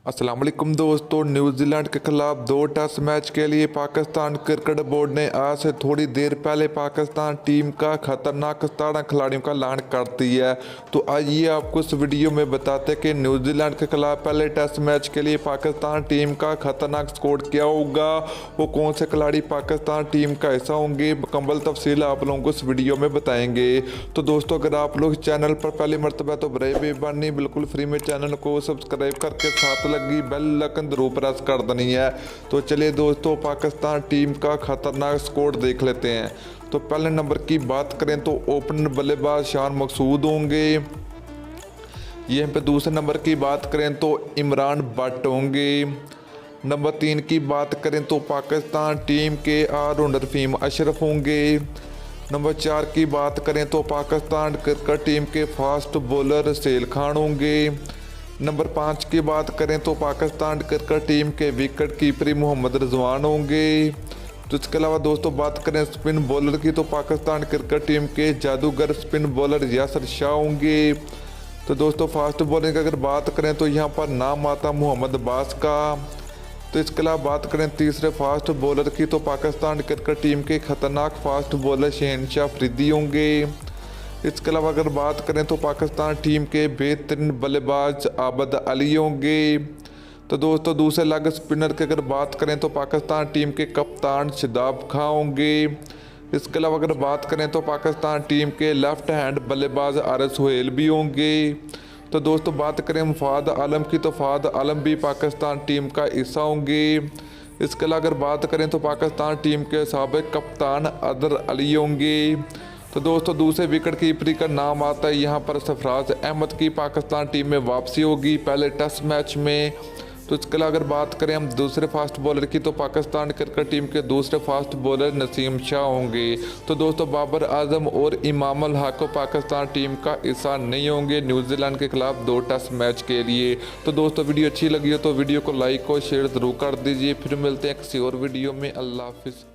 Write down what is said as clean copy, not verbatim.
अस्सलाम वालेकुम दोस्तों, न्यूजीलैंड के खिलाफ 2 टेस्ट मैच के लिए पाकिस्तान क्रिकेट बोर्ड ने आज से थोड़ी देर पहले पाकिस्तान टीम का खतरनाक 17 खिलाड़ियों का ऐलान कर दिया है। तो आइए आपको इस वीडियो में बताते हैं कि न्यूजीलैंड के खिलाफ पहले टेस्ट मैच के लिए पाकिस्तान टीम का खतरनाक स्क्वाड क्या होगा, वो कौन से खिलाड़ी पाकिस्तान टीम का हिस्सा होंगे, मुकम्मल तफसील आप लोगों को इस वीडियो में बताएंगे। तो दोस्तों, अगर आप लोग चैनल पर पहली मरतबा तो बड़े बेबानी बिल्कुल फ्री में चैनल को सब्सक्राइब करके साथ लगी बेल आइकन जरूर प्रेस कर देनी है। तो चलिए दोस्तों, पाकिस्तान टीम का खतरनाक स्कोर देख लेते हैं। तो पहले नंबर की बात करें तो ओपनर बल्लेबाज शान मकसूद होंगे। यहीं पे दूसरे नंबर की बात करें तो इमरान भट्ट होंगे। नंबर 3 की बात करें तो पाकिस्तान टीम के ऑलराउंडर फहीम अशरफ होंगे। नंबर 4 की बात करें तो पाकिस्तान क्रिकेट टीम के फास्ट बॉलर सेल खान होंगे। नंबर 5 की बात करें तो पाकिस्तान क्रिकेट टीम के विकेट कीपर मोहम्मद रिजवान होंगे। तो इसके अलावा दोस्तों बात करें स्पिन बॉलर की तो पाकिस्तान क्रिकेट टीम के जादूगर स्पिन बॉलर यासर शाह होंगे। तो दोस्तों फास्ट बॉलिंग की अगर बात करें तो यहाँ पर नाम आता मोहम्मद अब्बास का। तो इसके अलावा बात करें तीसरे फास्ट बॉलर की तो पाकिस्तान क्रिकेट टीम के खतरनाक फास्ट बॉलर शहनशाह अफरीदी होंगे। इसके अलावा अगर बात करें तो पाकिस्तान टीम के बेहतरीन बल्लेबाज आबद अली होंगे। तो दोस्तों दूसरे लेग स्पिनर की अगर बात करें तो पाकिस्तान टीम के कप्तान शादाब खां होंगे। इसके अलावा अगर बात करें तो पाकिस्तान टीम के लेफ्ट हैंड बल्लेबाज आरिस सोहेल भी होंगे। तो दोस्तों बात करें मुफाद आलम की तो मुफाद आलम भी पाकिस्तान टीम का हिस्सा होंगे। इसके अलावा अगर बात करें तो पाकिस्तान टीम के साबिक कप्तान अदर अली होंगे। तो दोस्तों दूसरे विकेट कीपर का नाम आता है यहाँ पर सरफराज अहमद की पाकिस्तान टीम में वापसी होगी पहले टेस्ट मैच में। तो इसके अलावा अगर बात करें हम दूसरे फास्ट बॉलर की तो पाकिस्तान क्रिकेट टीम के दूसरे फास्ट बॉलर नसीम शाह होंगे। तो दोस्तों बाबर आजम और इमाम अल हक पाकिस्तान टीम का हिस्सा नहीं होंगे न्यूजीलैंड के खिलाफ 2 टेस्ट मैच के लिए। तो दोस्तों वीडियो अच्छी लगी हो तो वीडियो को लाइक और शेयर ज़रूर कर दीजिए। फिर मिलते हैं किसी और वीडियो में। अल्लाह हाफिज़।